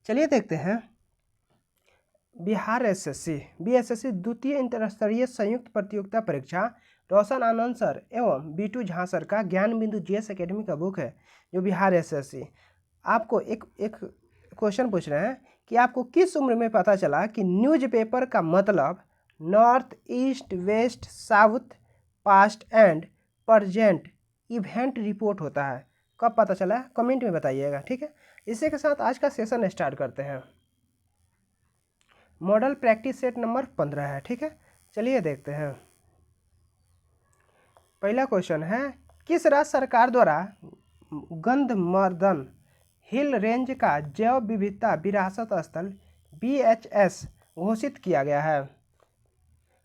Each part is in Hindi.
चलिए देखते हैं बिहार एसएससी बीएसएससी द्वितीय इंटर संयुक्त प्रतियोगिता परीक्षा रोशन आनंद सर एवं बीटू झा सर का ज्ञान बिंदु जीएस एकेडमी का बुक है जो बिहार एसएससी। आपको एक क्वेश्चन पूछ रहे हैं कि आपको किस उम्र में पता चला कि न्यूज़पेपर का मतलब north east west south past and present event report होता है। कब पता चला कमेंट में बताइएगा, ठीक है। इसी के साथ आज का सेशन स्टार्ट करते हैं। मॉडल प्रैक्टिस सेट नंबर 15 है, ठीक है। चलिए देखते हैं। पहला क्वेश्चन है, किस राज्य सरकार द्वारा गंधमार्दन हिल रेंज का जैव विविधता विरासत स्थल बीएचएस घोषित किया गया है?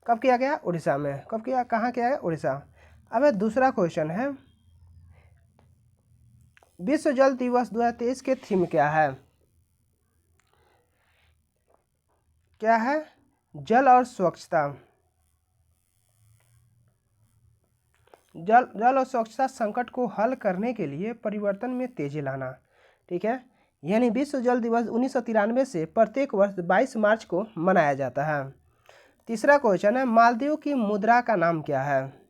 कब किया गया? उड़ीसा में। कब किया? कहाँ किया गया? उड़ीसा। अब दूसरा क्वेश्चन है, विश्व जल दिवस 2023 के थीम क्या है? क्या है? जल और स्वच्छता। जल और स्वच्छता संकट को हल करने के लिए परिवर्तन में तेजी लाना, ठीक है। यानी विश्व जल दिवस 1993 से प्रत्येक वर्ष 22 मार्च को मनाया जाता है। तीसरा क्वेश्चन है, मालदीव की मुद्रा का नाम क्या है?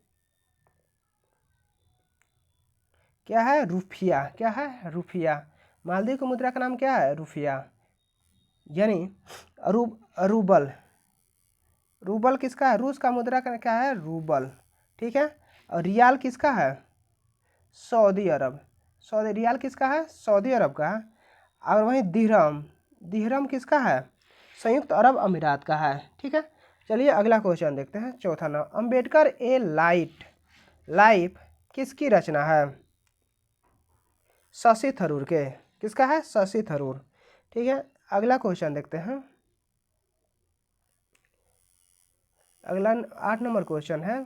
क्या है? रुपया। क्या है? रुपया। मालदीव की मुद्रा का नाम क्या है? रुपया, यानी रूबल। रूबल किसका है? रूस का मुद्रा का क्या है? रूबल, ठीक है। और रियाल किसका है? सऊदी अरब। सऊदी रियाल किसका है? सऊदी अरब का। और वहीं दिरहम, दिरहम किसका है? संयुक्त अरब अमीरात का है, ठीक है। चलिए अगला क्वेश्चन देखते हैं। चौथा नाम, अंबेडकर ए लाइफ किसकी रचना है? शशि थरूर के। किसका है? शशि थरूर, ठीक है। अगला क्वेश्चन देखते हैं। अगला 8 नंबर क्वेश्चन है,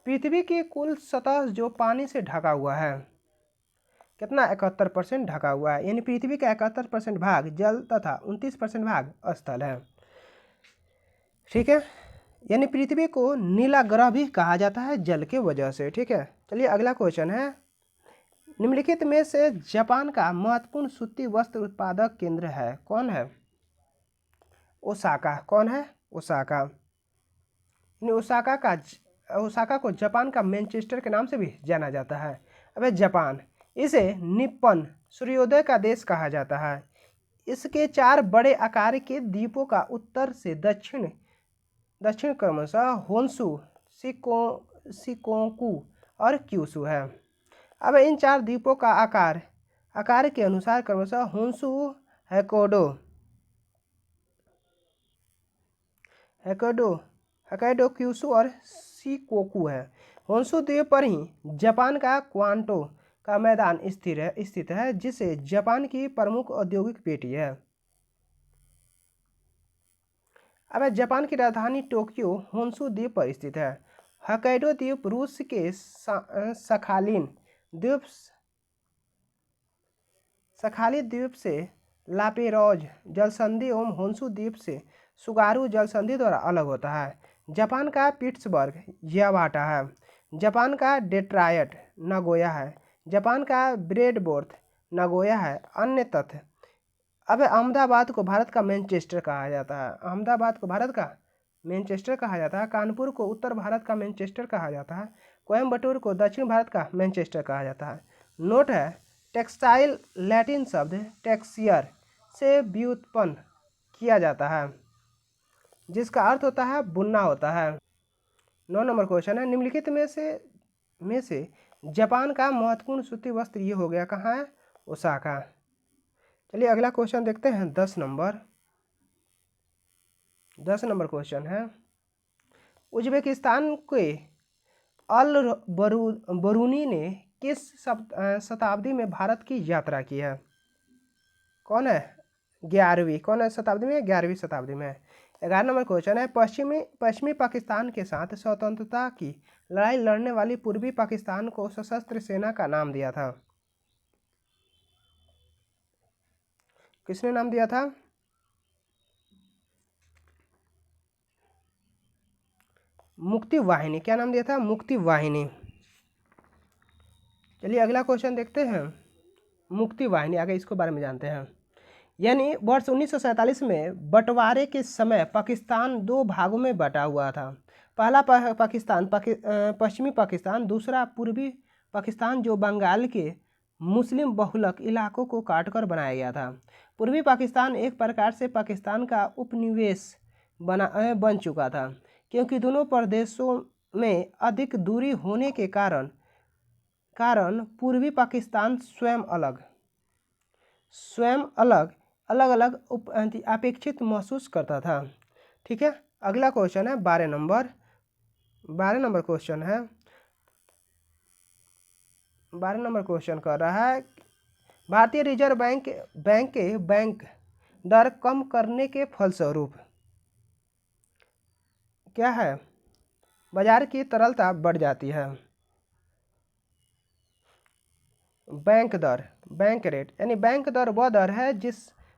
पृथ्वी की कुल सतह जो पानी से ढका हुआ है कितना? 71% ढका हुआ है। यानी पृथ्वी का 71% भाग जल तथा 29% भाग स्थल है, ठीक है। यानी पृथ्वी को नीला ग्रह भी कहा जाता है जल के वजह से, ठीक है। चलिए अगला क्वेश्चन है, निम्नलिखित में से जापान का महत्वपूर्ण सूती वस्त्र उत्पादक केंद्र है? कौन है? ओसाका। कौन है? ओसाका। ओसाका को जापान का मैनचेस्टर के नाम से भी जाना जाता है। अब जापान, इसे निप्पन सूर्योदय का देश कहा जाता है। इसके 4 बड़े आकार के द्वीपों का उत्तर से दक्षिण क्रमशः होन्शु, शिकोकू और क्यूशु है। अब इन 4 द्वीपों का आकार के अनुसार क्रमशः होन्शु, होक्काइडो, क्यूशु और शिकोकू है। होन्शु द्वीप पर ही जापान का क्वांटो का मैदान स्थित है जिसे जापान की प्रमुख औद्योगिक पेटी है। अब जापान की राजधानी टोक्यो होन्शु द्वीप पर स्थित है। होक्काइडो द्वीप रूस के सखाली द्वीप से लापेरोज जलसंधि एवं होन्शु द्वीप से सुगारू जलसंधि द्वारा अलग होता है। जापान का पिट्सबर्ग यावाटा है। जापान का डेट्रॉयट नागोया है। जापान का ब्रेडबोर्थ नागोया है। अन्य तथ्य, अब अहमदाबाद को भारत का मैनचेस्टर कहा जाता है। अहमदाबाद को भारत का मैनचेस्टर कहा जाता है। कानपुर को उत्तर भारत का मैनचेस्टर कहा जाता है। कोयम्बटूर को दक्षिण भारत का मैनचेस्टर कहा जाता है। नोट है, टेक्सटाइल लैटिन शब्द टेक्सियर से व्युत्पन्न किया जाता है जिसका अर्थ होता है बुनना होता है। 9 नंबर क्वेश्चन है, निम्नलिखित में से जापान का महत्वपूर्ण सूती वस्त्र ये हो गया, कहाँ है? ओसाका। चलिए अगला क्वेश्चन देखते हैं। 10 नंबर क्वेश्चन है, उज्बेकिस्तान के अल बरूनी ने किस शताब्दी में भारत की यात्रा की है? कौन है? 11वीं। कौन है शताब्दी में? 11वीं शताब्दी में। 11 नंबर क्वेश्चन है, पश्चिमी पाकिस्तान के साथ स्वतंत्रता की लड़ाई लड़ने वाली पूर्वी पाकिस्तान को सशस्त्र सेना का नाम दिया था? किसने नाम दिया था? मुक्ति वाहिनी। क्या नाम दिया था? मुक्ति वाहिनी। चलिए अगला क्वेश्चन देखते हैं। मुक्ति वाहिनी, आगे इसको बारे में जानते हैं। यानी वर्ष 1947 में बंटवारे के समय पाकिस्तान दो भागों में बटा हुआ था। पहला पाकिस्तान पश्चिमी पाकिस्तान, दूसरा पूर्वी पाकिस्तान जो बंगाल के मुस्लिम बहुलक इलाकों को काटकर बनाया गया था। पूर्वी पाकिस्तान एक प्रकार से पाकिस्तान का उपनिवेश बन चुका था, क्योंकि दोनों प्रदेशों में अधिक दूरी होने के कारण पूर्वी पाकिस्तान स्वयं अलग अलग अपेक्षित महसूस करता था। ठीक है, अगला क्वेश्चन है 12 नंबर क्वेश्चन है। 12 नंबर क्वेश्चन कर रहा है, भारतीय रिजर्व बैंक के बैंक दर कम करने के फलस्वरूप क्या है? बाजार की तरलता बढ़ जाती है। बैंक रेट यानी बैंक दर वह दर है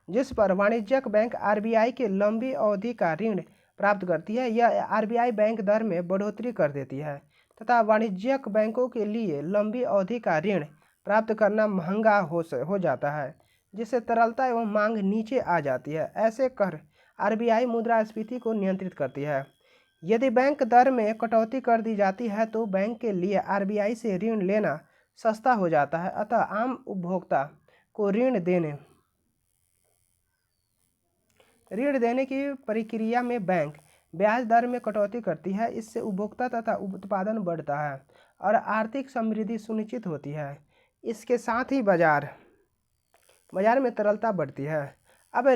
जिस पर वाणिज्यिक बैंक आरबीआई के लंबी अवधि का ऋण प्राप्त करती है। यह आरबीआई बैंक दर में बढ़ोतरी कर देती है तथा वाणिज्यिक बैंकों के लिए लंबी अवधि का ऋण प्राप्त करना महंगा हो जाता है, जिससे तरलता एवं मांग नीचे आ जाती है। ऐसे कर आरबीआई मुद्रास्फीति को नियंत्रित करती है। यदि बैंक दर में कटौती कर दी जाती है तो बैंक के लिए आरबीआई से ऋण लेना सस्ता हो जाता है। अतः आम उपभोक्ता को ऋण देने की प्रक्रिया में बैंक ब्याज दर में कटौती करती है। इससे उपभोक्ता तथा उत्पादन बढ़ता है और आर्थिक समृद्धि सुनिश्चित होती है। इसके साथ ही बाजार में तरलता बढ़ती है। अब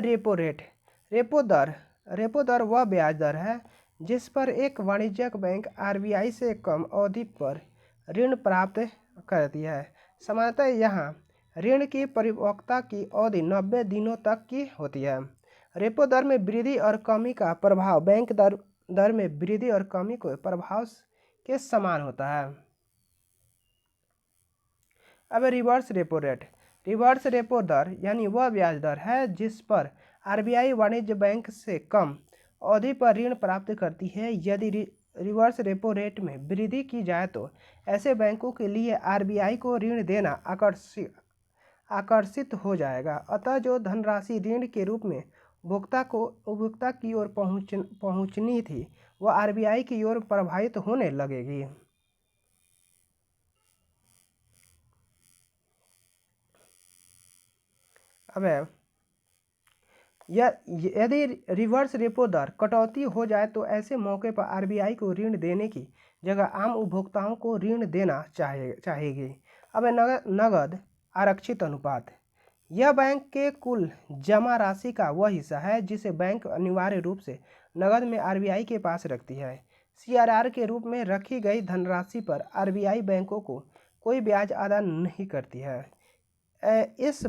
रेपो दर वह ब्याज दर है जिस पर एक वाणिज्यिक बैंक आरबीआई से कम अवधि पर ऋण प्राप्त करती है। सामान्यतः यहाँ ऋण की परिपक्वता की अवधि 90 दिनों तक की होती है। रेपो दर में वृद्धि और कमी का प्रभाव बैंक दर में वृद्धि और कमी के प्रभाव के समान होता है। अब रिवर्स रेपो दर यानी वह ब्याज दर है जिस पर आरबीआई वाणिज्य बैंक से कम अवधि पर ऋण प्राप्त करती है। यदि रिवर्स रेपो रेट में वृद्धि की जाए तो ऐसे बैंकों के लिए आरबीआई को ऋण देना आकर्षित हो जाएगा। अतः जो धनराशि ऋण के रूप में उपभोक्ता की ओर पहुंचनी थी वह आरबीआई की ओर प्रवाहित होने लगेगी। अब यदि रिवर्स रेपो दर कटौती हो जाए तो ऐसे मौके पर आरबीआई को ऋण देने की जगह आम उपभोक्ताओं को ऋण देना चाहेगी। अब नगद आरक्षित अनुपात, यह बैंक के कुल जमा राशि का वह हिस्सा है जिसे बैंक अनिवार्य रूप से नगद में आरबीआई के पास रखती है। सीआरआर के रूप में रखी गई धनराशि पर आरबीआई बैंकों को कोई ब्याज अदा नहीं करती है। इस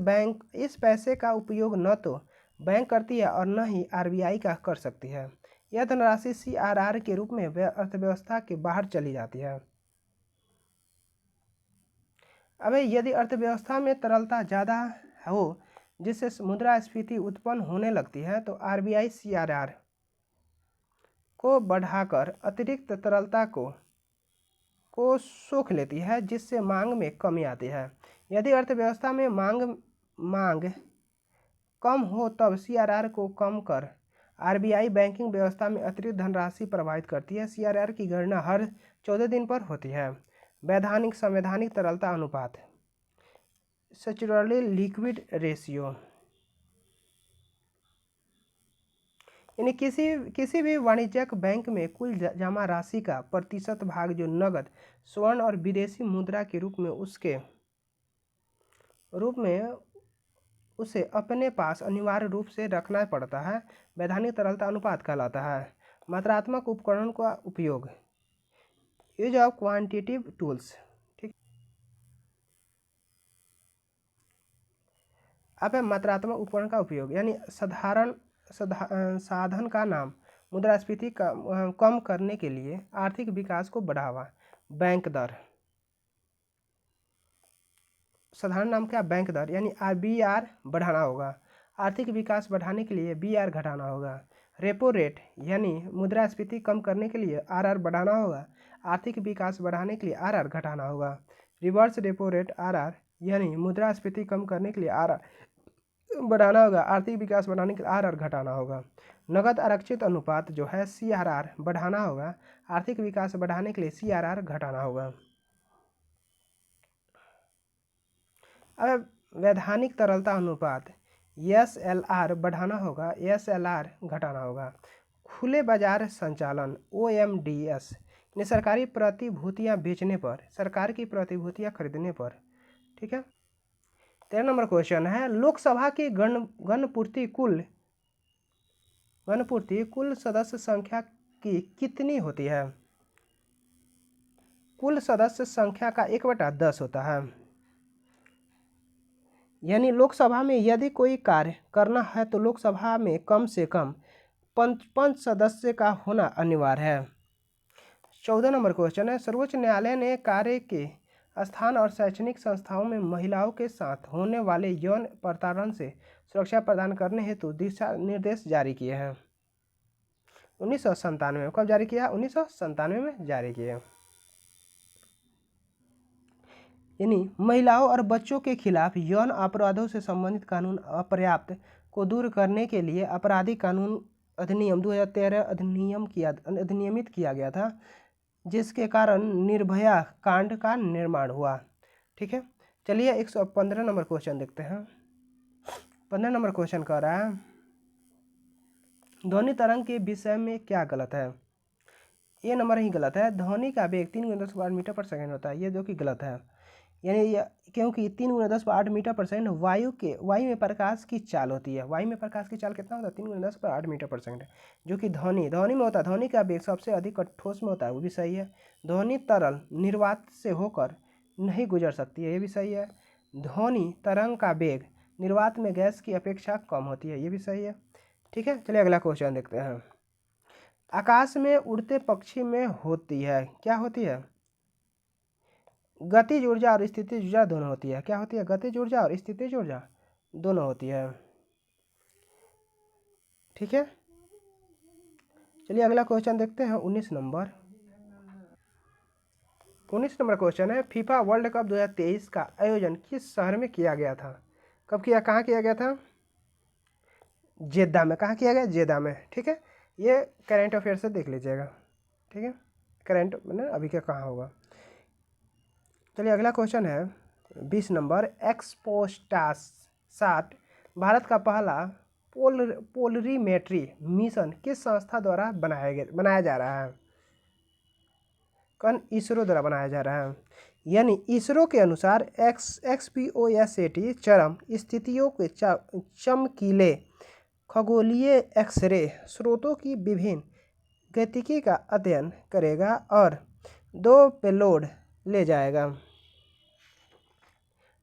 पैसे का उपयोग न तो बैंक करती है और न ही आरबीआई का कर सकती है। यह धनराशि सीआरआर के रूप में अर्थव्यवस्था के बाहर चली जाती है। अब यदि अर्थव्यवस्था में तरलता ज़्यादा हो जिससे मुद्रास्फीति उत्पन्न होने लगती है तो आरबीआई सीआरआर को बढ़ाकर अतिरिक्त तरलता को सोख लेती है, जिससे मांग में कमी आती है। यदि अर्थव्यवस्था में मांग कम हो तब सीआरआर को कम कर आरबीआई बैंकिंग व्यवस्था में अतिरिक्त धनराशि प्रवाहित करती है। सीआरआर की गणना हर 14 दिन पर होती है। संवैधानिक तरलता अनुपात, स्टैट्यूटरी लिक्विड रेशियो, यानी किसी भी वाणिज्यिक बैंक में कुल जमा राशि का प्रतिशत भाग जो नगद, स्वर्ण और विदेशी मुद्रा के रूप में उसे अपने पास अनिवार्य रूप से रखना पड़ता है, वैधानिक तरलता अनुपात कहलाता है। मात्रात्मक उपकरण का उपयोग, यूज ऑफ क्वांटिटेटिव टूल्स। ठीक, अब है मात्रात्मक उपकरण का उपयोग, यानी साधन का नाम मुद्रास्फीति कम करने के लिए आर्थिक विकास को बढ़ावा। बैंक दर, साधारण नाम क्या? बैंक दर, यानी बीआर बढ़ाना होगा। आर्थिक विकास बढ़ाने के लिए बीआर घटाना होगा। रेपो रेट, यानी मुद्रास्फीति कम करने के लिए आरआर बढ़ाना होगा। आर्थिक विकास बढ़ाने के लिए आरआर घटाना होगा। रिवर्स रेपो रेट, आरआर यानी मुद्रास्फीति कम करने के लिए RR बढ़ाना होगा, आर्थिक विकास बढ़ाने के लिए RR घटाना होगा। नगद आरक्षित अनुपात जो है CRR बढ़ाना होगा, आर्थिक विकास बढ़ाने के लिए CRR घटाना होगा। अब वैधानिक तरलता अनुपात SLR बढ़ाना होगा, SLR घटाना होगा। खुले बाजार संचालन OMDS ने सरकारी प्रतिभूतियां बेचने पर, सरकार की प्रतिभूतियां खरीदने पर, ठीक है। 13 नंबर क्वेश्चन है, लोकसभा की गणपूर्ति कुल सदस्य संख्या की कितनी होती है? कुल सदस्य संख्या का 1/10 होता है। यानी लोकसभा में यदि कोई कार्य करना है तो लोकसभा में कम से कम 55 सदस्य का होना अनिवार्य है। 14 नंबर क्वेश्चन है, सर्वोच्च न्यायालय ने कार्य के स्थान और शैक्षणिक संस्थाओं में महिलाओं के साथ होने वाले यौन प्रताड़न से सुरक्षा प्रदान करने हेतु दिशा निर्देश जारी किए हैं। 1997 में। कब जारी किया? 1997 में जारी किए। यानी महिलाओं और बच्चों के खिलाफ यौन अपराधों से संबंधित कानून अपर्याप्त को दूर करने के लिए आपराधिक कानून अधिनियम 2013 अधिनियमित किया गया था, जिसके कारण निर्भया कांड का निर्माण हुआ। ठीक है, चलिए 115 नंबर क्वेश्चन देखते हैं। 15 नंबर क्वेश्चन कह रहा है, ध्वनि तरंग के विषय में क्या गलत है? ये नंबर ही गलत है। ध्वनि का वेग 3 × 10⁻⁸ मीटर पर सेकेंड होता है, ये जो कि गलत है। यानी क्योंकि 3 × 10⁻⁸ मीटर पर सेकेंड वायु में प्रकाश की चाल होती है। वायु में प्रकाश की चाल कितना होता है? 3 × 10⁻⁸ मीटर पर सेकेंड, जो कि ध्वनि में होता है। ध्वनि का वेग सबसे अधिक ठोस में होता है, वो भी सही है। ध्वनि तरल निर्वात से होकर नहीं गुजर सकती है, ये भी सही है। ध्वनि तरंग का वेग निर्वात में गैस की अपेक्षा कम होती है, ये भी सही है। ठीक है, चलिए अगला क्वेश्चन देखते हैं। आकाश में उड़ते पक्षी में होती है, क्या होती है? गतिज ऊर्जा और स्थितिज ऊर्जा दोनों होती है। क्या होती है? गतिज ऊर्जा और स्थितिज ऊर्जा दोनों होती है। ठीक है, चलिए अगला क्वेश्चन देखते हैं। 19 नंबर क्वेश्चन है, फीफा वर्ल्ड कप 2023 का आयोजन किस शहर में किया गया था? कब किया, कहाँ किया गया था? जेद्दा में। कहाँ किया गया? जेद्दा में। ठीक है, ये करंट अफेयर से देख लीजिएगा। ठीक है, करंट मैंने अभी का कहाँ होगा। चलिए अगला क्वेश्चन है 20 नंबर, एक्सपोस्टाट भारत का पहला पोलरीमेट्री मिशन किस संस्था द्वारा बनाया जा रहा है? इसरो द्वारा बनाया जा रहा है। यानी इसरो के अनुसार XPOSAT चरम स्थितियों के चमकीले खगोलीय एक्सरे स्रोतों की विभिन्न गतिकी का अध्ययन करेगा और 2 पेलोड ले जाएगा।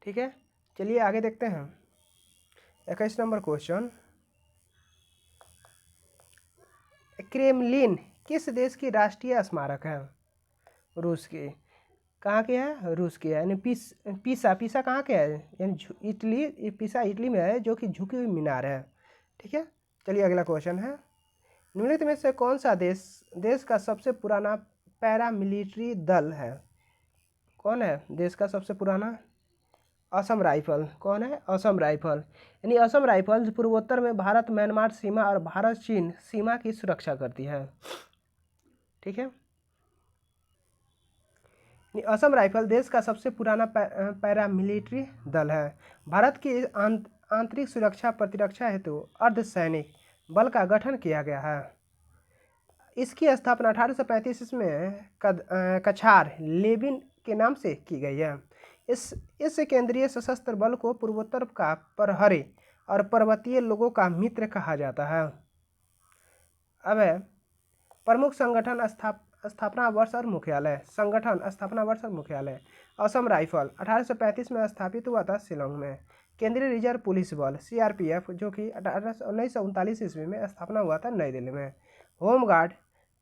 ठीक है, चलिए आगे देखते हैं। 21 नंबर क्वेश्चन, क्रेमलिन किस देश की राष्ट्रीय स्मारक है? रूस की। कहाँ के है? रूस की है। यानी पीसा कहाँ के है? यानी इटली, पीसा इटली में है, जो कि झुकी हुई मीनार है। ठीक है, चलिए अगला क्वेश्चन है, निम्नलिखित में से कौन सा देश का सबसे पुराना पैरामिलिट्री दल है? कौन है देश का सबसे पुराना? असम राइफल। कौन है? असम राइफल। यानी असम राइफल पूर्वोत्तर में भारत म्यांमार सीमा और भारत चीन सीमा की सुरक्षा करती है। ठीक है, असम राइफल देश का सबसे पुराना पैरामिलिट्री दल है। भारत की आंतरिक सुरक्षा प्रतिरक्षा हेतु अर्धसैनिक बल का गठन किया गया है। इसकी स्थापना 1835 में कछार लेविन के नाम से की गई है। इस केंद्रीय सशस्त्र बल को पूर्वोत्तर का प्रहरी और पर्वतीय लोगों का मित्र कहा जाता है। अब प्रमुख संगठन स्थापना वर्ष और मुख्यालय। संगठन स्थापना वर्ष और मुख्यालय, असम राइफल 1835 में स्थापित हुआ था शिलोंग में। केंद्रीय रिजर्व पुलिस बल CRPF, जो कि 1939 ईस्वी में स्थापना हुआ था नई दिल्ली में। होमगार्ड,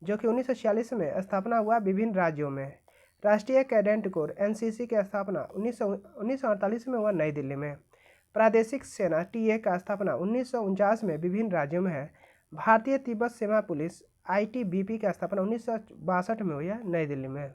जो कि 1946 में स्थापना हुआ विभिन्न राज्यों में। राष्ट्रीय कैडेट कोर NCC की स्थापना 1948 में हुआ नई दिल्ली में। प्रादेशिक सेना TA का स्थापना 1949 में विभिन्न राज्यों में है। भारतीय तिब्बत सीमा पुलिस ITBP की स्थापना 1962 में हुई है नई दिल्ली में।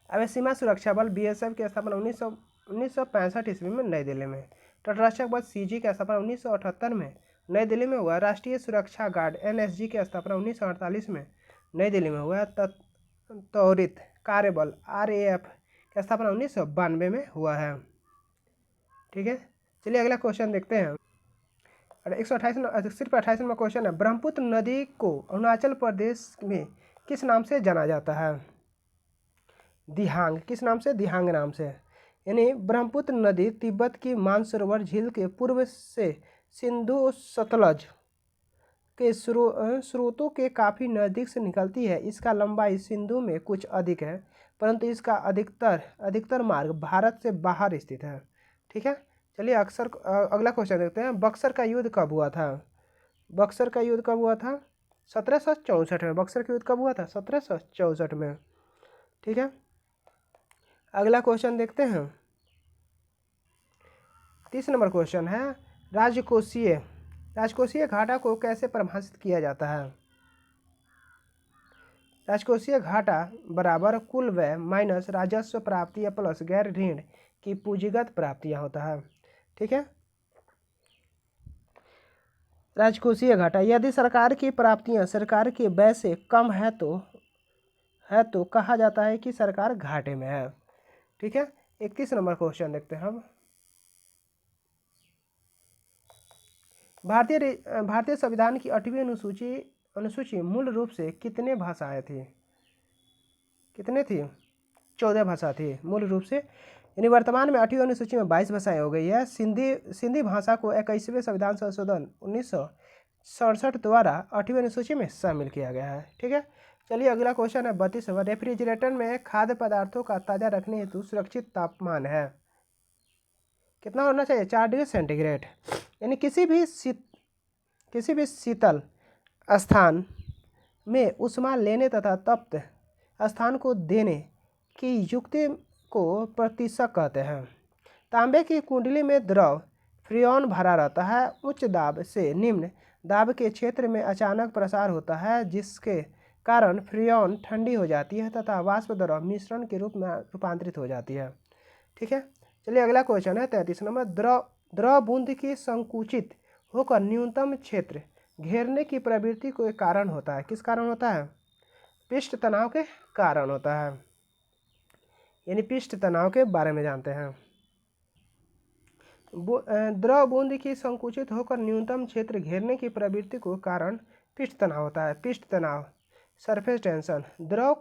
अब सीमा सुरक्षा बल बीएसएफ की स्थापना 1965 ईस्वी में नई दिल्ली में। तटरक्षक बल सीजी की स्थापना 1978 में नई दिल्ली में हुआ। राष्ट्रीय सुरक्षा गार्ड एनएसजी की स्थापना 1948 में नई दिल्ली में हुआ। त्वरित कार्य बल आरएएफ की स्थापना 1992 में हुआ है। ठीक है, चलिए अगला क्वेश्चन देखते हैं। और 128 सिर्फ 28वां क्वेश्चन है, ब्रह्मपुत्र नदी को अरुणाचल प्रदेश में किस नाम से जाना जाता है? दिहांग। किस नाम से? दिहांग नाम से। यानी ब्रह्मपुत्र नदी तिब्बत की मानसरोवर झील के पूर्व से सिंधु सतलज के स्रोतों के काफ़ी नज़दीक से निकलती है। इसका लंबाई सिंधु में कुछ अधिक है, परंतु इसका अधिकतर मार्ग भारत से बाहर स्थित है। ठीक है, चलिए अगला क्वेश्चन देखते हैं। बक्सर का युद्ध कब हुआ था? बक्सर का युद्ध कब हुआ था? 1764 में। बक्सर का युद्ध कब हुआ था? 1764 में। ठीक है, अगला क्वेश्चन देखते हैं। 30 नंबर क्वेश्चन है, राजकोषीय घाटा को कैसे परिभाषित किया जाता है? राजकोषीय घाटा बराबर कुल व्यय माइनस राजस्व प्राप्तियां प्लस गैर ऋण की पूंजीगत प्राप्तियां होता है। ठीक है, राजकोषीय घाटा, यदि सरकार की प्राप्तियां सरकार के व्यय से कम है तो कहा जाता है कि सरकार घाटे में है। ठीक है, 31 नंबर क्वेश्चन देखते हैं हम। भारतीय संविधान की 8वीं अनुसूची मूल रूप से कितने भाषाएं थी? कितने थी? 14 भाषा थी मूल रूप से। यानी वर्तमान में 8वीं अनुसूची में 22 भाषाएं हो गई है। सिंधी भाषा को 21वें संविधान संशोधन 1967 द्वारा 8वीं अनुसूची में शामिल किया गया है। ठीक है, चलिए अगला क्वेश्चन है 32वां। रेफ्रिजरेटर में खाद्य पदार्थों का ताज़ा रखने हेतु सुरक्षित तापमान है कितना होना चाहिए? 4 डिग्री सेंटीग्रेड। यानी किसी भी शीतल स्थान में ऊष्मा लेने तथा तप्त स्थान को देने की युक्ति को प्रतिशक कहते हैं। तांबे की कुंडली में द्रव फ्रियोन भरा रहता है। उच्च दाब से निम्न दाब के क्षेत्र में अचानक प्रसार होता है, जिसके कारण फ्रियोन ठंडी हो जाती है तथा वाष्प द्रव मिश्रण के रूप में रूपांतरित हो जाती है। ठीक है, चलिए अगला क्वेश्चन है 33 नंबर। द्रव बूंद की संकुचित होकर न्यूनतम क्षेत्र घेरने की प्रवृत्ति को एक कारण होता है। किस कारण होता है? पृष्ठ तनाव के कारण होता है। यानी पृष्ठ तनाव के बारे में जानते हैं। द्रव बूंद की संकुचित होकर न्यूनतम क्षेत्र घेरने की प्रवृत्ति को कारण पृष्ठ तनाव होता है। पृष्ठ तनाव, सरफेस टेंशन। द्रव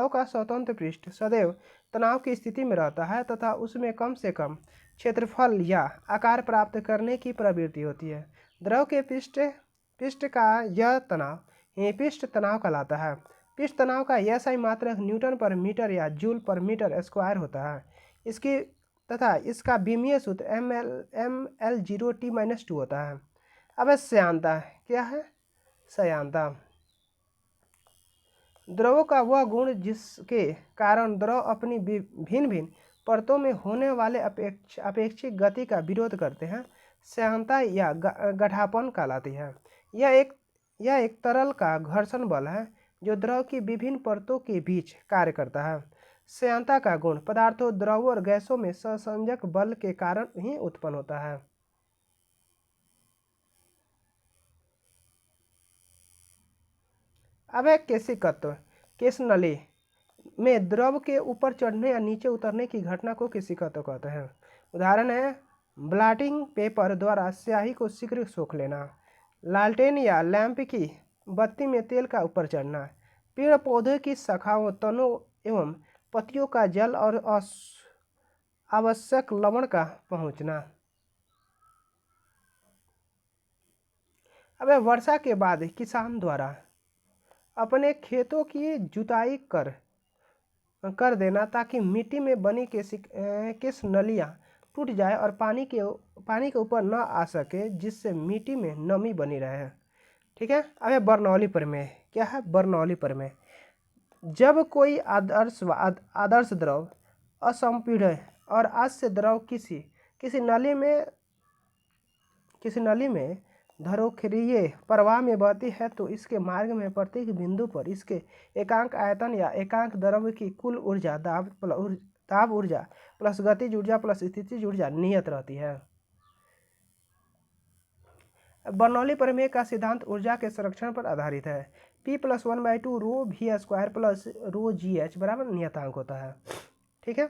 का स्वतंत्र पृष्ठ सदैव तनाव की स्थिति में रहता है तथा उसमें कम से कम क्षेत्रफल या आकार प्राप्त करने की प्रवृत्ति होती है। द्रव के पृष्ठ का यह तनाव पृष्ठ तनाव कहलाता है। पृष्ठ तनाव का SI मात्रक न्यूटन पर मीटर या जूल पर मीटर स्क्वायर होता है। इसका बीमीय सूत्र ML0T-2 होता है। अब श्यानता क्या है? श्यानता द्रवों का वह गुण जिसके कारण द्रव अपनी भिन्न भिन्न परतों में होने वाले अपेक्षित गति का विरोध करते हैं, श्यानता या गाढ़ापन कहलाती है। यह एक तरल का घर्षण बल है जो द्रव की विभिन्न परतों के बीच कार्य करता है। श्यानता का गुण पदार्थों, द्रवों और गैसों में सहसंयोजक बल के कारण ही उत्पन्न होता है। अब एक केशिकत्व, केश नली में द्रव के ऊपर चढ़ने या नीचे उतरने की घटना को केशिकत्व कहते हैं। उदाहरण है ब्लॉटिंग पेपर द्वारा स्याही को शीघ्र सोख लेना, लालटेन या लैंप की बत्ती में तेल का ऊपर चढ़ना, पेड़ पौधे की शाखाओं, तनों एवं पत्तियों का जल और आवश्यक लवण का पहुँचना। अब वर्षा के बाद किसान द्वारा अपने खेतों की जुताई कर देना ताकि मिट्टी में बनी केश नलियाँ टूट जाए और पानी के ऊपर न आ सके, जिससे मिट्टी में नमी बनी रहे। ठीक है, अब बर्नौली प्रमेय क्या है? बर्नौली प्रमेय, जब कोई आदर्श द्रव असंपीड्य और अस्य द्रव किसी नली में धरोहरीय प्रवाह में बहती है तो इसके मार्ग में प्रत्येक बिंदु पर इसके एकांक आयतन या एकांक द्रव्य की कुल ऊर्जा दाब ऊर्जा प्लस गतिज ऊर्जा प्लस स्थितिज ऊर्जा नियत रहती है। बर्नौली प्रमेय का सिद्धांत ऊर्जा के संरक्षण पर आधारित है। P+1/2 rho v square plus rho g h बराबर नियतांक होता है। ठीक है।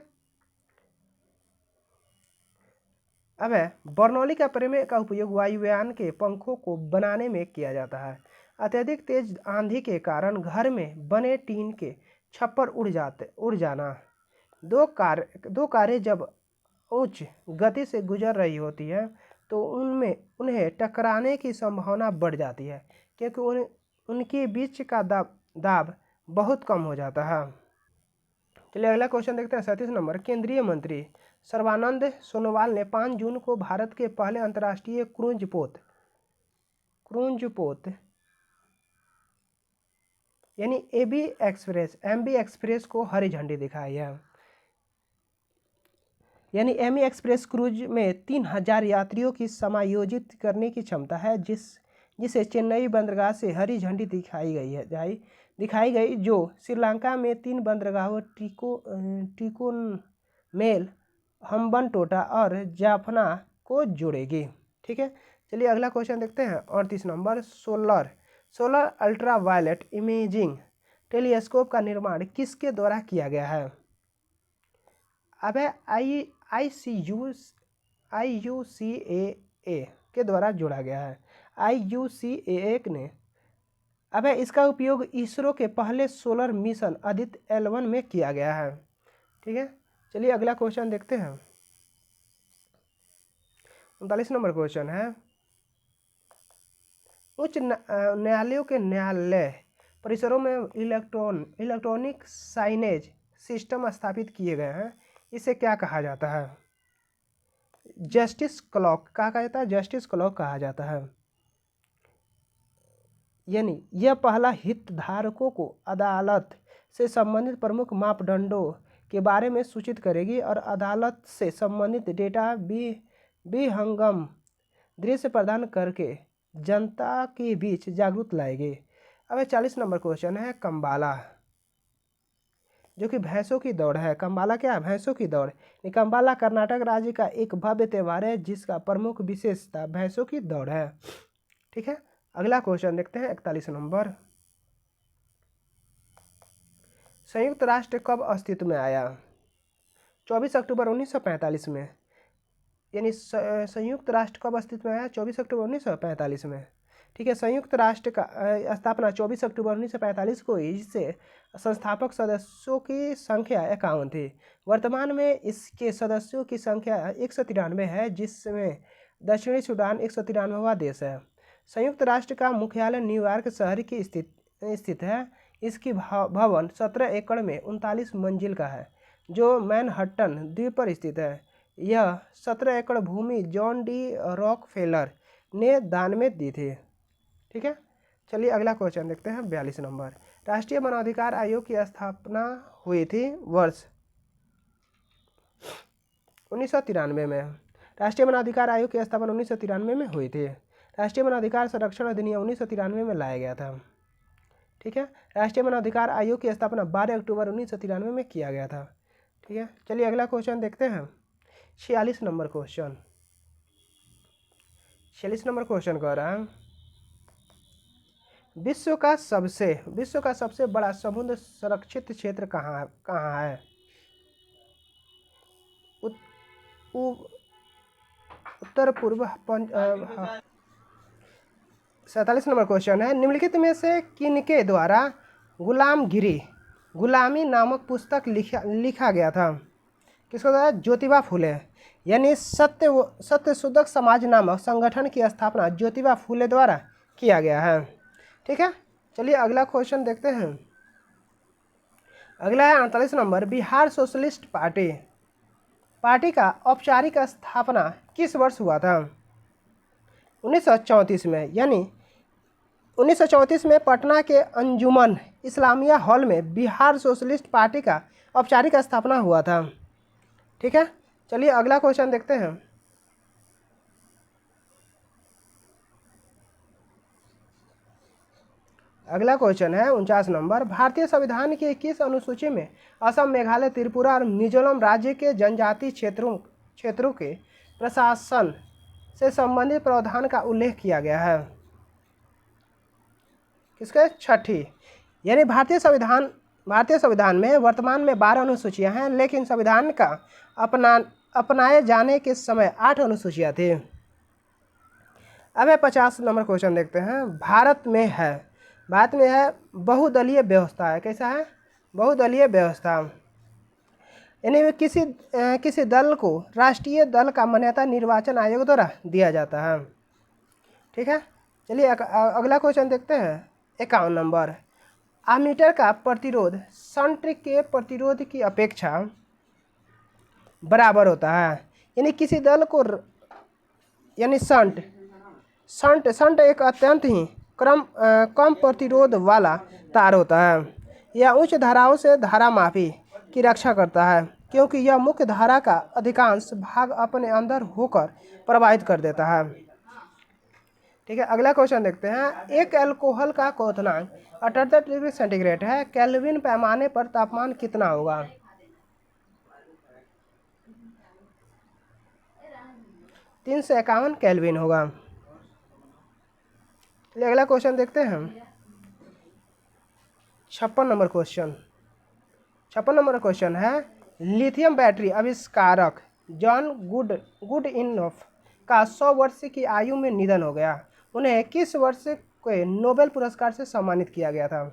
अब है बर्नौली का प्रमेय का उपयोग वायुयान के पंखों को बनाने में किया जाता है। अत्यधिक तेज आंधी के कारण घर में बने टीन के छप्पर उड़ जाना। दो कारें जब उच्च गति से गुजर रही होती है तो उन्हें टकराने की संभावना बढ़ जाती है क्योंकि उनके बीच का दाब बहुत कम हो जाता है। चलिए अगला क्वेश्चन देखते हैं 37 नंबर। केंद्रीय मंत्री सर्बानंद सोनोवाल ने 5 जून को भारत के पहले अंतर्राष्ट्रीय क्रूज पोत यानी एमबी एक्सप्रेस को हरी झंडी दिखाई है। यानी एमी एक्सप्रेस क्रूज में 3000 यात्रियों की समायोजित करने की क्षमता है जिसे चेन्नई बंदरगाह से हरी झंडी दिखाई गई जो श्रीलंका में 3 बंदरगाहों टिकोमेल, हम्बनटोटा और जाफना को जोड़ेगी। ठीक है। चलिए अगला क्वेश्चन देखते हैं 38 number. Solar ultraviolet imaging telescope का निर्माण किसके द्वारा किया गया है? अब IUCAA के द्वारा जोड़ा गया है। IUCAA ने अब इसका उपयोग इसरो के पहले सोलर मिशन आदित्य L1 में किया गया है। ठीक है। चलिए अगला क्वेश्चन देखते हैं 39 नंबर क्वेश्चन है। उच्च न्यायालयों के न्यायालय परिसरों में इलेक्ट्रॉनिक साइनेज सिस्टम स्थापित किए गए हैं। इसे क्या कहा जाता है? जस्टिस क्लॉक कहा जाता है। यानी यह पहला हितधारकों को अदालत से संबंधित प्रमुख मापदंडों के बारे में सूचित करेगी और अदालत से संबंधित डेटा विहंगम दृश्य प्रदान करके जनता के बीच जागरूकता लाएगी। अब 40 नंबर क्वेश्चन है कंबाला, जो कि भैंसों की दौड़ है। कंबाला क्या है? भैंसों की दौड़। कंबाला कर्नाटक राज्य का एक भव्य त्यौहार है जिसका प्रमुख विशेषता भैंसों की दौड़ है। ठीक है। अगला क्वेश्चन देखते हैं 41 नंबर। संयुक्त राष्ट्र कब अस्तित्व में आया? 24 अक्टूबर 1945 में। यानी संयुक्त राष्ट्र कब अस्तित्व में आया? 24 अक्टूबर 1945 में। ठीक है। संयुक्त राष्ट्र का स्थापना 24 अक्टूबर 1945 को हुई, जिससे संस्थापक सदस्यों की संख्या 51 थी। वर्तमान में इसके सदस्यों की संख्या 193 है, जिसमें दक्षिणी सूडान 193वां देश है। संयुक्त राष्ट्र का मुख्यालय न्यूयॉर्क शहर की स्थित है। इसकी भवन 17 एकड़ में 39 मंजिल का है, जो मैनहट्टन द्वीप पर स्थित है। यह 17 एकड़ भूमि जॉन डी रॉकफेलर ने दान में दी थी। ठीक है। चलिए अगला क्वेश्चन देखते हैं 42 नंबर। राष्ट्रीय मानवाधिकार आयोग की स्थापना हुई थी वर्ष 1993 में। राष्ट्रीय मानवाधिकार आयोग की स्थापना 1993 में हुई थी। राष्ट्रीय मानवाधिकार संरक्षण अधिनियम 1993 में लाया गया था। ठीक है। राष्ट्रीय मानवाधिकार आयोग की स्थापना 12 अक्टूबर 1993 में किया गया था। ठीक है। चलिए अगला क्वेश्चन देखते हैं 46 नंबर क्वेश्चन। 46 नंबर क्वेश्चन कह रहा है विश्व का सबसे बड़ा समुद्र संरक्षित क्षेत्र कहाँ है? उत्तर पूर्व 47 नंबर क्वेश्चन है। निम्नलिखित में से किनके द्वारा गुलामी नामक पुस्तक लिखा गया था? किसको द्वारा? ज्योतिबा फुले। यानी सत्यशोधक समाज नामक संगठन की स्थापना ज्योतिबा फुले द्वारा किया गया है। ठीक है। चलिए अगला क्वेश्चन देखते हैं। अगला है 48 नंबर। बिहार सोशलिस्ट पार्टी का औपचारिक स्थापना किस वर्ष हुआ था? 1934 में। यानी 1934 में पटना के अंजुमन इस्लामिया हॉल में बिहार सोशलिस्ट पार्टी का औपचारिक स्थापना हुआ था। ठीक है। चलिए अगला क्वेश्चन देखते हैं अगला क्वेश्चन है 49 नंबर, भारतीय संविधान की किस अनुसूची में असम, मेघालय, त्रिपुरा और मिजोरम राज्य के जनजातीय क्षेत्रों के प्रशासन से संबंधित प्रावधान का उल्लेख किया गया है? किसके? छठी। यानी भारतीय संविधान में वर्तमान में 12 अनुसूचियां हैं, लेकिन संविधान का अपनाए जाने के समय 8 अनुसूचियां थी। अब 50 नंबर क्वेश्चन देखते हैं। भारत में है बहुदलीय व्यवस्था है। कैसा है? बहुदलीय व्यवस्था। यानी किसी दल को राष्ट्रीय दल का मान्यता निर्वाचन आयोग द्वारा दिया जाता है। ठीक है, चलिए अगला क्वेश्चन देखते हैं 51 नंबर, आमीटर का प्रतिरोध शंट के प्रतिरोध की अपेक्षा बराबर होता है। यानी किसी दल को यानी शंट एक अत्यंत ही कम प्रतिरोध वाला तार होता है। यह उच्च धाराओं से धारा मापी की रक्षा करता है, क्योंकि यह मुख्य धारा का अधिकांश भाग अपने अंदर होकर प्रवाहित कर देता है। ठीक है, अगला क्वेश्चन देखते हैं। एक एल्कोहल का क्वथनांक 78 डिग्री सेंटीग्रेड है। केल्विन पैमाने पर तापमान कितना होगा? 351 केल्विन होगा। अगला क्वेश्चन देखते हैं 56 नंबर क्वेश्चन है, लिथियम बैटरी आविष्कारक जॉन गुडइनफ का 100 वर्ष की आयु में निधन हो गया। उन्हें किस वर्ष के नोबेल पुरस्कार से सम्मानित किया गया था?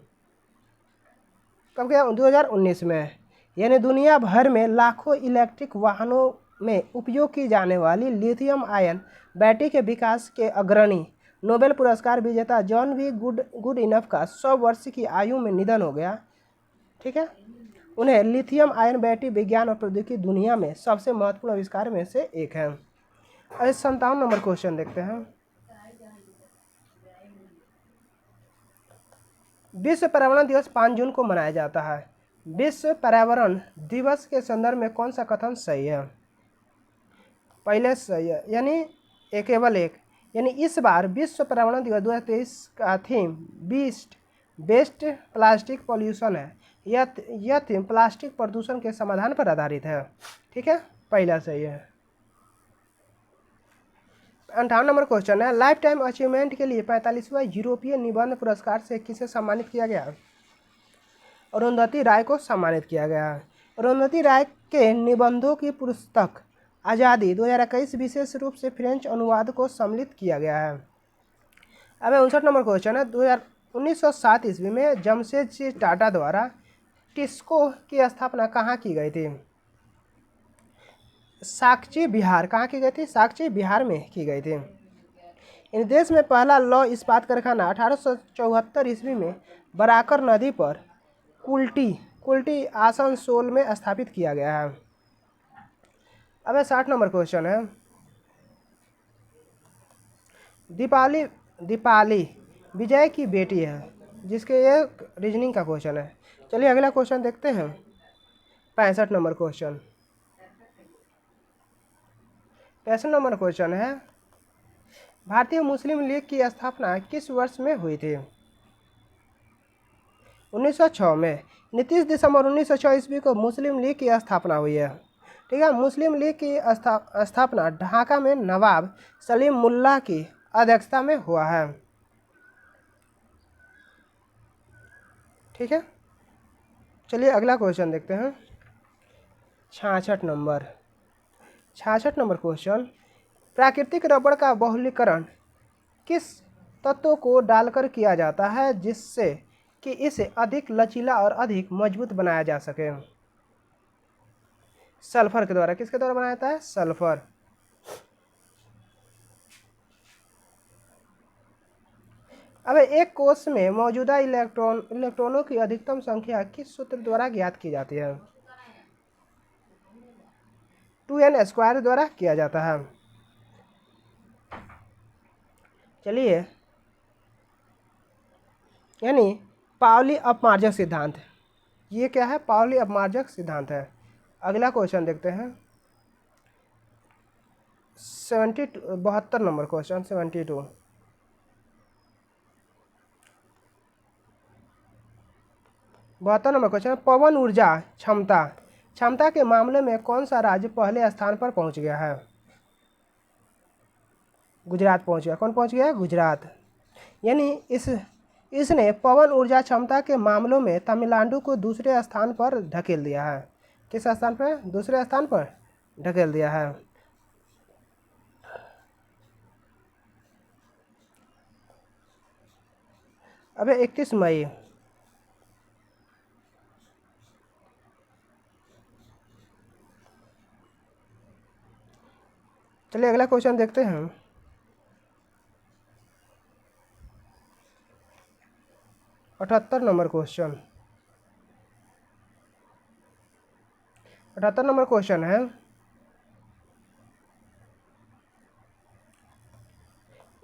कब गया? 2019 में। यानी दुनिया भर में लाखों इलेक्ट्रिक वाहनों में उपयोग की जाने वाली लिथियम आयन बैटरी के विकास के अग्रणी नोबेल पुरस्कार विजेता जॉन वी गुडइनफ का 100 वर्ष की आयु में निधन हो गया। ठीक है, उन्हें लिथियम आयन बैटरी विज्ञान और प्रौद्योगिकी दुनिया में सबसे महत्वपूर्ण आविष्कार में से एक है। 57 नंबर क्वेश्चन देखते हैं। विश्व पर्यावरण दिवस 5 जून को मनाया जाता है। विश्व पर्यावरण दिवस के संदर्भ में कौन सा कथन सही है? पहले सही है, यानी केवल एक। यानी इस बार विश्व पर्यावरण दिवस 2023 का थीम बेस्ट प्लास्टिक पॉल्यूशन है। यह थीम प्लास्टिक प्रदूषण के समाधान पर आधारित है। ठीक है, पहला सही है। 58 नंबर क्वेश्चन है, लाइफ टाइम अचीवमेंट के लिए 45वां यूरोपीय निबंध पुरस्कार से किसे सम्मानित किया गया? अरुंधति राय को सम्मानित किया गया। अरुंधति राय के निबंधों की पुस्तक आज़ादी 2021 विशेष रूप से फ्रेंच अनुवाद को सम्मिलित किया गया है। अब 59 नंबर क्वेश्चन है, 1907 ईस्वी में जमशेदजी टाटा द्वारा टिस्को की स्थापना कहाँ की गई थी? साक्ची बिहार। कहाँ की गई थी? साक्ची बिहार में की गई थी। इन देश में पहला लौह इस्पात कारखाना 1874 ईस्वी में बराकर नदी पर कुल्टी आसनसोल में स्थापित किया गया है। अब 60 नंबर क्वेश्चन है, दीपाली विजय की बेटी है, जिसके ये रीजनिंग का क्वेश्चन है। चलिए अगला क्वेश्चन देखते हैं 65 नंबर क्वेश्चन। 65 नंबर क्वेश्चन है, भारतीय मुस्लिम लीग की स्थापना किस वर्ष में हुई थी? 1906 में। 29 दिसंबर 1906 ईस्वी को मुस्लिम लीग की स्थापना हुई है। ठीक है, मुस्लिम लीग की स्थापना ढाका में नवाब सलीम मुल्ला की अध्यक्षता में हुआ है। ठीक है, चलिए अगला क्वेश्चन देखते हैं 66 नंबर क्वेश्चन, प्राकृतिक रबड़ का बहुलीकरण किस तत्व को डालकर किया जाता है जिससे कि इसे अधिक लचीला और अधिक मजबूत बनाया जा सके? सल्फर के द्वारा। किसके द्वारा बनाया जाता है? सल्फर। अब एक कोश में मौजूदा इलेक्ट्रॉनों की अधिकतम संख्या किस सूत्र द्वारा ज्ञात की जाती है? 2n² द्वारा किया जाता है। चलिए, यानी पाउली अपमार्जक सिद्धांत, ये क्या है? पाउली अपमार्जक सिद्धांत है। अगला क्वेश्चन देखते हैं 72 नंबर क्वेश्चन 72। 72 नंबर क्वेश्चन, पवन ऊर्जा क्षमता क्षमता के मामले में कौन सा राज्य पहले स्थान पर पहुंच गया है? गुजरात पहुंच गया। कौन पहुंच गया? गुजरात। यानी इसने पवन ऊर्जा क्षमता के मामलों में तमिलनाडु को दूसरे स्थान पर ढकेल दिया है। किस स्थान पर? दूसरे स्थान पर ढकेल दिया है। अबे 31 मई। चलिए अगला क्वेश्चन देखते हैं। 78 नंबर क्वेश्चन। 78 नंबर क्वेश्चन है,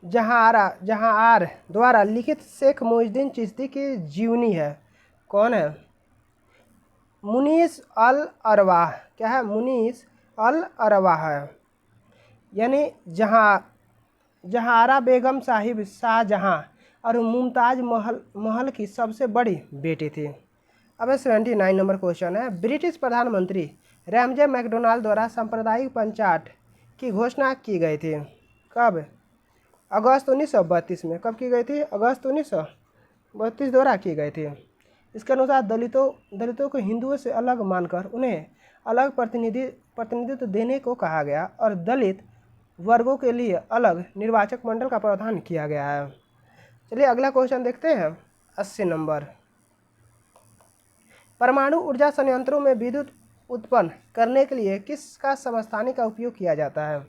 जहां द्वारा लिखित शेख मुहिउद्दीन चिश्ती की जीवनी है। कौन है? मुनीस अल अरवाह। क्या है? मुनीस अल अरवाह है। यानी जहारा बेगम साहिब शाहजहां और मुमताज महल की सबसे बड़ी बेटी थी। अब 79 नंबर क्वेश्चन है, ब्रिटिश प्रधानमंत्री रैमजे मैकडोनाल्ड द्वारा सांप्रदायिक पंचायत की घोषणा की गई थी। कब? अगस्त 1932 में। कब की गई थी? अगस्त 1932 द्वारा की गई थी। इसके अनुसार दलितों को हिंदुओं से अलग मानकर उन्हें अलग प्रतिनिधित्व देने को कहा गया और दलित वर्गों के लिए अलग निर्वाचक मंडल का प्रावधान किया गया है। चलिए अगला क्वेश्चन देखते हैं। 80 नंबर, परमाणु ऊर्जा संयंत्रों में विद्युत उत्पन्न करने के लिए किसका समस्थानिक का उपयोग किया जाता है?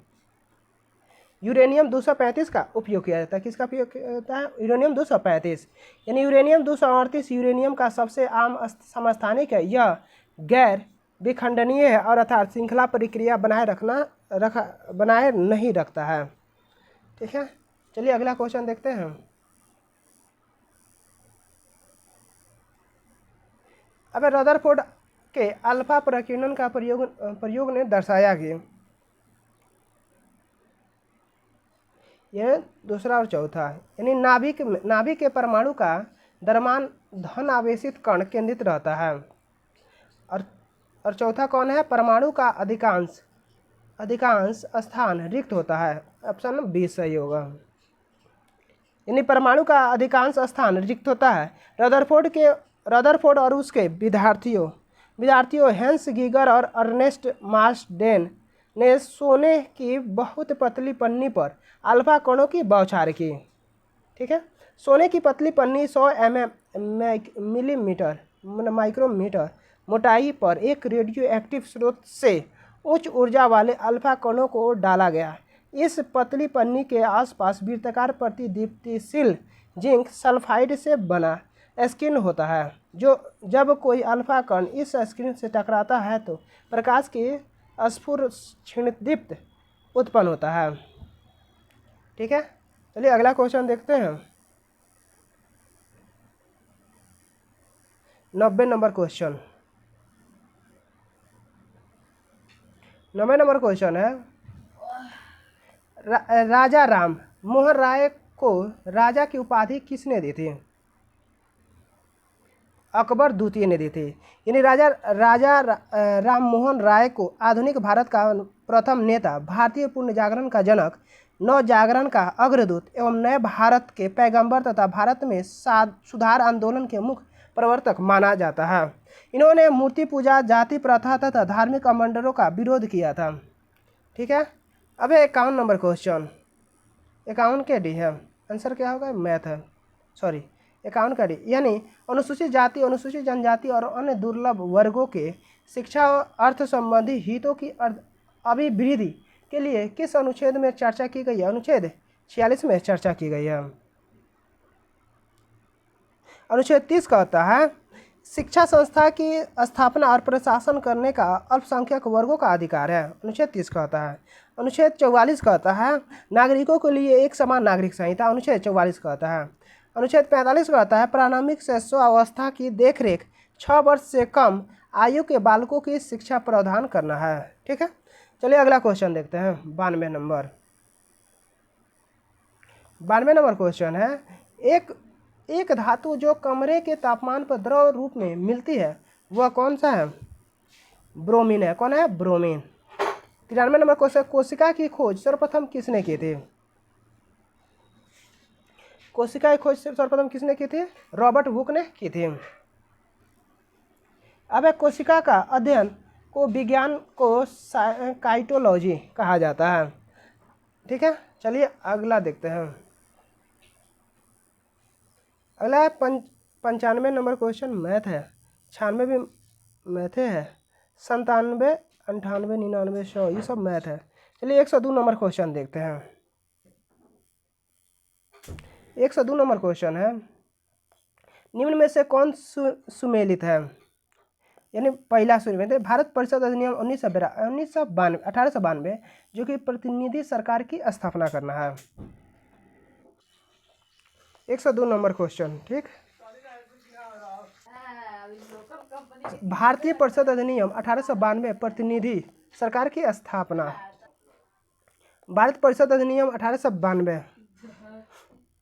यूरेनियम 235 का उपयोग किया जाता है। किसका उपयोग किया जाता है? यूरेनियम 235। यानी यूरेनियम 238 यूरेनियम का सबसे आम समस्थानिक है। यह गैर विखंडनीय है और अर्थात श्रृंखला प्रक्रिया बनाए नहीं रखता है। ठीक है, चलिए अगला क्वेश्चन देखते हैं। अब रदरफोर्ड के अल्फा प्रकीर्णन का प्रयोग ने दर्शाया कि यह दूसरा और चौथा, यानी नाभिक के परमाणु का द्रव्यमान धन आवेशित कण केंद्रित रहता है। और चौथा कौन है? परमाणु का अधिकांश स्थान रिक्त होता है। ऑप्शन बी सही होगा। यानी परमाणु का अधिकांश स्थान रिक्त होता है। रदरफोर्ड और उसके विद्यार्थियों हेंस गीगर और अर्नेस्ट मार्सडेन ने सोने की बहुत पतली पन्नी पर अल्फा कणों की बौछार की। ठीक है, सोने की पतली पन्नी 100 मिलीमीटर माइक्रोमीटर मोटाई पर एक रेडियो एक्टिव स्रोत से उच्च ऊर्जा वाले अल्फा कणों को डाला गया। इस पतली पन्नी के आसपास वृत्ताकार प्रतिदीप्तिशील जिंक सल्फाइड से बना स्क्रीन होता है। जब कोई अल्फा कण इस स्क्रीन से टकराता है तो प्रकाश की स्फुरदीप्त उत्पन्न होता है। ठीक है, चलिए अगला क्वेश्चन देखते हैं। 90 नंबर क्वेश्चन। 90 नंबर क्वेश्चन है, राजा राम मोहन राय को राजा की उपाधि किसने दी थी? अकबर द्वितीय ने दी थी। यानी राजा राम मोहन राय को आधुनिक भारत का प्रथम नेता, भारतीय पुण्य जागरण का जनक, नव जागरण का अग्रदूत एवं नए भारत के पैगंबर तथा भारत में सुधार आंदोलन के मुख्य प्रवर्तक माना जाता है। इन्होंने मूर्ति पूजा, जाति प्रथा तथा धार्मिक अवमंडलों का विरोध किया था। ठीक है, अब 51 नंबर क्वेश्चन। 51 के डी है, आंसर क्या होगा? मैथ है, सॉरी 51 का डी। यानी अनुसूचित जाति, अनुसूचित जनजाति और अन्य दुर्लभ वर्गों के शिक्षा और अर्थ संबंधी हितों की अभिवृद्धि के लिए किस अनुच्छेद में चर्चा की गई है? अनुच्छेद 46 में चर्चा की गई है। अनुच्छेद 30 कहता है शिक्षा संस्था की स्थापना और प्रशासन करने का अल्पसंख्यक वर्गों का अधिकार है। अनुच्छेद 30 कहता है। अनुच्छेद 44 कहता है नागरिकों के लिए एक समान नागरिक संहिता। अनुच्छेद 44 कहता है। अनुच्छेद 45 कहता है प्रारंभिक शिशुअवस्था की देखरेख 6 वर्ष से कम आयु के बालकों की शिक्षा प्रदान करना है। ठीक है, चलिए अगला क्वेश्चन देखते हैं। 92 नंबर क्वेश्चन है, एक धातु जो कमरे के तापमान पर द्रव रूप में मिलती है वह कौन सा है? ब्रोमीन है। कौन है? ब्रोमीन। 93 नंबर क्वेश्चन, कोशिका की खोज सर्वप्रथम किसने की थी? कोशिका की खोज सर्वप्रथम किसने की थी? रॉबर्ट हुक ने की थी। अब एक कोशिका का अध्ययन को विज्ञान को काइटोलॉजी कहा जाता है। ठीक है, चलिए अगला देखते हैं। अगला है 95 नंबर क्वेश्चन, मैथ है। 96 भी मैथ है, 97, 98, 99, 100 ये सब मैथ है। चलिए 102 नंबर क्वेश्चन देखते हैं। 102 नंबर क्वेश्चन है, निम्न में से कौन सुमेलित है? यानी पहला सुमेलित है। भारत परिषद अधिनियम 1892 जो कि प्रतिनिधि सरकार की स्थापना करना है। 102 नंबर क्वेश्चन। ठीक, भारतीय परिषद अधिनियम 1892 प्रतिनिधि सरकार की स्थापना। भारत परिषद अधिनियम 1892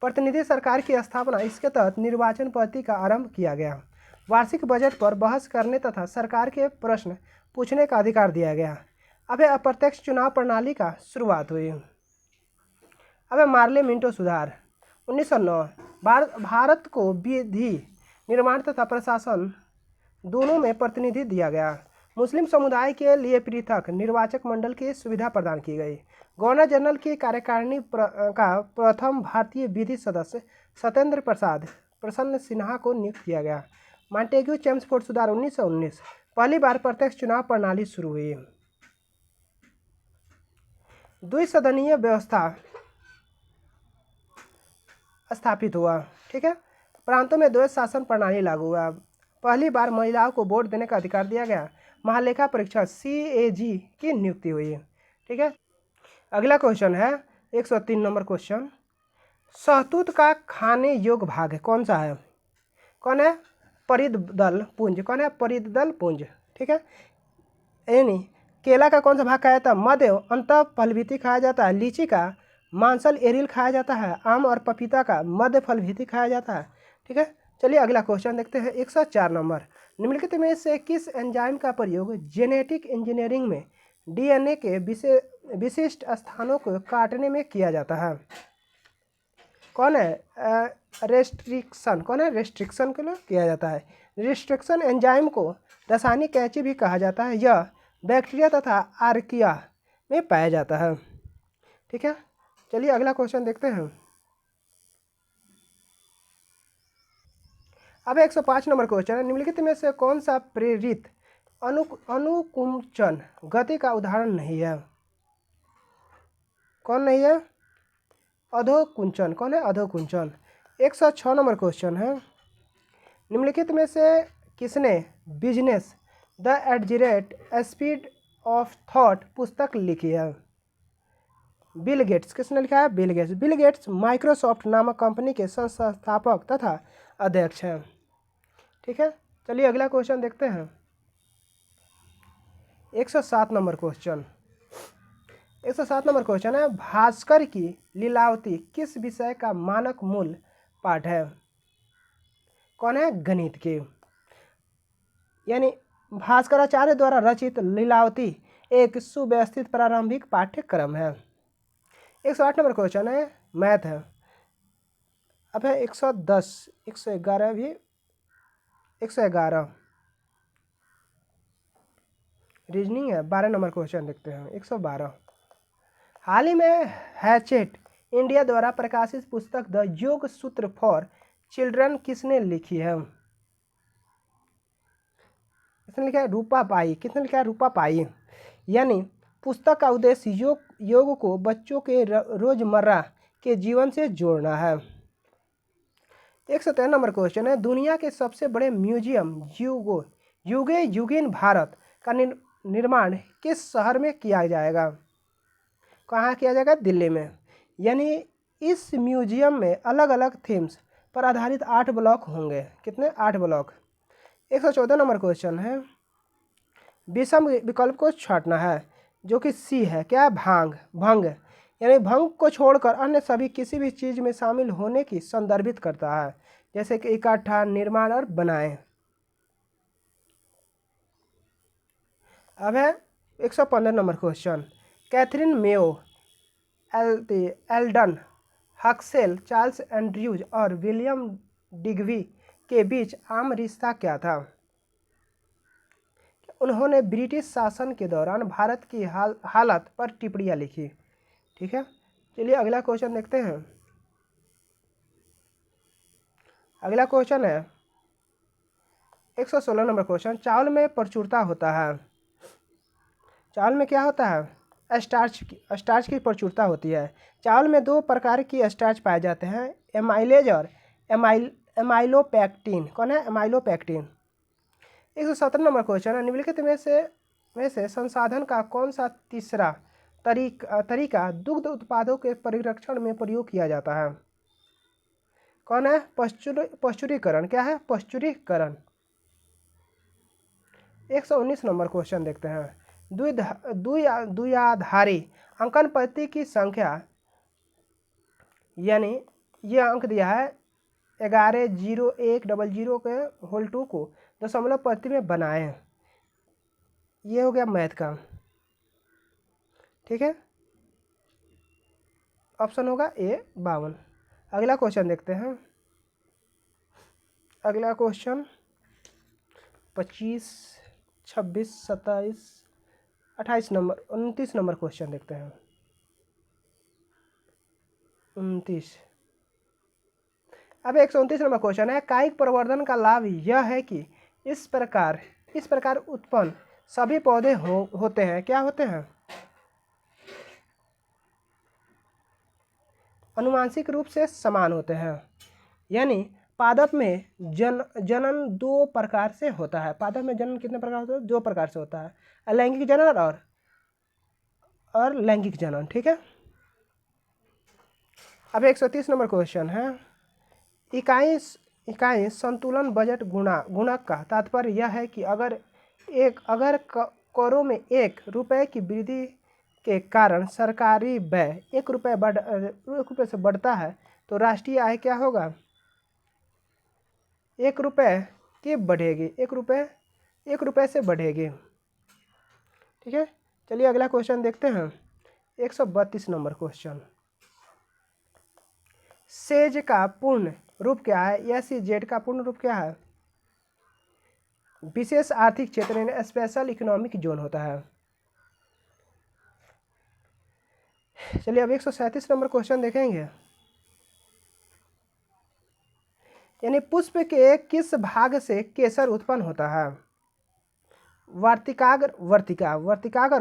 प्रतिनिधि सरकार की स्थापना, इसके तहत निर्वाचन पद्धति का आरंभ किया गया। वार्षिक बजट पर बहस करने तथा सरकार के प्रश्न पूछने का अधिकार दिया गया। अब अप्रत्यक्ष चुनाव प्रणाली का शुरुआत हुई। अब मार्ले मिंटो सुधार 1909। भारत को विधि निर्माण तथा प्रशासन दोनों में प्रतिनिधि दिया गया। मुस्लिम समुदाय के लिए पृथक निर्वाचक मंडल की सुविधा प्रदान की गई। गवर्नर जनरल की कार्यकारिणी का प्रथम भारतीय विधि सदस्य सत्येंद्र प्रसाद प्रसन्न सिन्हा को नियुक्त किया गया। मॉन्टेग्यू चेम्सफोर्ड सुधार 1919। पहली बार प्रत्यक्ष चुनाव प्रणाली शुरू हुई। द्विसदनीय व्यवस्था स्थापित हुआ। ठीक है, प्रांतों में द्वैत शासन प्रणाली लागू हुआ। पहली बार महिलाओं को वोट देने का अधिकार दिया गया। महालेखा परीक्षक CAG की नियुक्ति हुई। ठीक है, अगला क्वेश्चन है 103 नंबर क्वेश्चन, शहतूत का खाने योग्य भाग है कौन सा है? कौन है? परिदल पुंज। कौन है? परिदल पुंज। ठीक है, यानी केला का कौन सा भाग खाया जाता है? मध्य अंतः फलभिति खाया जाता है। लीची का मांसल एरिल खाया जाता है। आम और पपीता का मध्य फलभिति खाया जाता है। ठीक है, चलिए अगला क्वेश्चन देखते हैं। 104 नंबर, निम्नलिखित में से किस एंजाइम का प्रयोग जेनेटिक इंजीनियरिंग में DNA के विशिष्ट स्थानों को काटने में किया जाता है? कौन है? रेस्ट्रिक्शन। कौन है? रेस्ट्रिक्शन के लिए किया जाता है। रेस्ट्रिक्शन एंजाइम को रासायनिक कैंची भी कहा जाता है। यह बैक्टीरिया तथा आर्किया में पाया जाता है। ठीक है, चलिए अगला क्वेश्चन देखते हैं। अब 105 नंबर क्वेश्चन है, निम्नलिखित में से कौन सा प्रेरित अनुकुंचन गति का उदाहरण नहीं है? कौन नहीं है? अधोकुंचन। कौन है? अधोकुंचन। 106 नंबर क्वेश्चन है, निम्नलिखित में से किसने business the exact speed of thought पुस्तक लिखी है? Bill Gates. किसने लिखा है? Bill Gates. Bill Gates Microsoft नामक कंपनी के संस्थापक तथा अध्यक्ष हैं। ठीक है, चलिए अगला क्वेश्चन देखते हैं। 107 नंबर क्वेश्चन। 107 नंबर क्वेश्चन है, भास्कर की लीलावती किस विषय का मानक मूल पाठ है? कौन है? गणित के। यानी भास्कराचार्य द्वारा रचित लीलावती एक सुव्यवस्थित प्रारंभिक पाठ्यक्रम है। 108 नंबर क्वेश्चन है, मैथ है। अब है 110, 111 भी 111 रीजनिंग है। 12 नंबर क्वेश्चन देखते हैं। 112, हाल ही में हैचेट इंडिया द्वारा प्रकाशित पुस्तक द योग सूत्र फॉर चिल्ड्रन किसने लिखी है? किसने लिखा है? रूपा पाई। किसने लिखा है? रूपा पाई। यानी पुस्तक का उद्देश्य योग को बच्चों के रोजमर्रा के जीवन से जोड़ना है। 113 नंबर क्वेश्चन है, दुनिया के सबसे बड़े म्यूजियम युगे युगीन भारत का निर्माण किस शहर में किया जाएगा? कहाँ किया जाएगा? दिल्ली में। यानी इस म्यूजियम में अलग अलग थीम्स पर आधारित 8 ब्लॉक होंगे। कितने? 8 ब्लॉक। 114 नंबर क्वेश्चन है, विषम विकल्प को छांटना है जो कि C है। क्या है? भंग। यानी भंग को छोड़कर अन्य सभी किसी भी चीज़ में शामिल होने की संदर्भित करता है। जैसे कि इकट्ठा, निर्माण और बनाए। अब है 115 number question. Katherine Mayo, Aldous Huxley, Charles Andrews और विलियम डिग्बी के बीच आम रिश्ता क्या था? उन्होंने ब्रिटिश शासन के दौरान भारत की हालत पर टिप्पणियाँ लिखी। ठीक है, चलिए अगला क्वेश्चन देखते हैं। अगला क्वेश्चन है 116 नंबर क्वेश्चन। चावल में प्रचुरता होता है, चावल में क्या होता है? स्टार्च की प्रचुरता होती है। चावल में दो प्रकार की स्टार्च पाए जाते हैं, एमाइलेज और एमाइलोपेक्टिन। कौन है? एमाइलोपेक्टिन। 117 नंबर क्वेश्चन है। निम्नलिखित में से संसाधन का कौन सा तीसरा तरीका दुग्ध उत्पादों के परिरक्षण में प्रयोग किया जाता है? कौन है? पश्चुरीकरण। क्या है? पश्चुरीकरण। 119 नंबर क्वेश्चन देखते हैं। द्विआधारी अंकन पद्धति की संख्या, यानी ये अंक दिया है 11 0 1 0 0 के होल 2 को दशमलव पद्धति में बनाए। ये हो गया मैथ का। ठीक है, ऑप्शन होगा ए 52। अगला क्वेश्चन देखते हैं। अगला क्वेश्चन 25, 26, 27, 28 नंबर 29 नंबर क्वेश्चन देखते हैं। 29। अब 129 नंबर क्वेश्चन है। कायिक प्रवर्धन का लाभ यह है कि इस प्रकार उत्पन्न सभी पौधे होते हैं। क्या होते हैं? अनुवांशिक रूप से समान होते हैं। यानी पादप में जनन दो प्रकार से होता है। पादप में जनन कितने प्रकार होता है? दो प्रकार से होता है, अलैंगिक जनन और लैंगिक जनन। ठीक है, अब 130 नंबर क्वेश्चन है। इकाई संतुलन बजट गुणक का तात्पर्य यह है कि अगर करों में 1 रुपये की वृद्धि के कारण सरकारी व्यय 1 रुपये से बढ़ता है तो राष्ट्रीय आय क्या होगा? 1 रुपये की बढ़ेगी, 1 रुपये से बढ़ेगी। ठीक है, चलिए अगला क्वेश्चन देखते हैं। 132 नंबर क्वेश्चन। सेज का पूर्ण रूप क्या है? SEZ का पूर्ण रूप क्या है? विशेष आर्थिक क्षेत्र, यानी स्पेशल इकोनॉमिक जोन होता है। चलिए अब 137 नंबर क्वेश्चन देखेंगे। यानी पुष्प के किस भाग से केसर उत्पन्न होता है? वर्तिकाग्र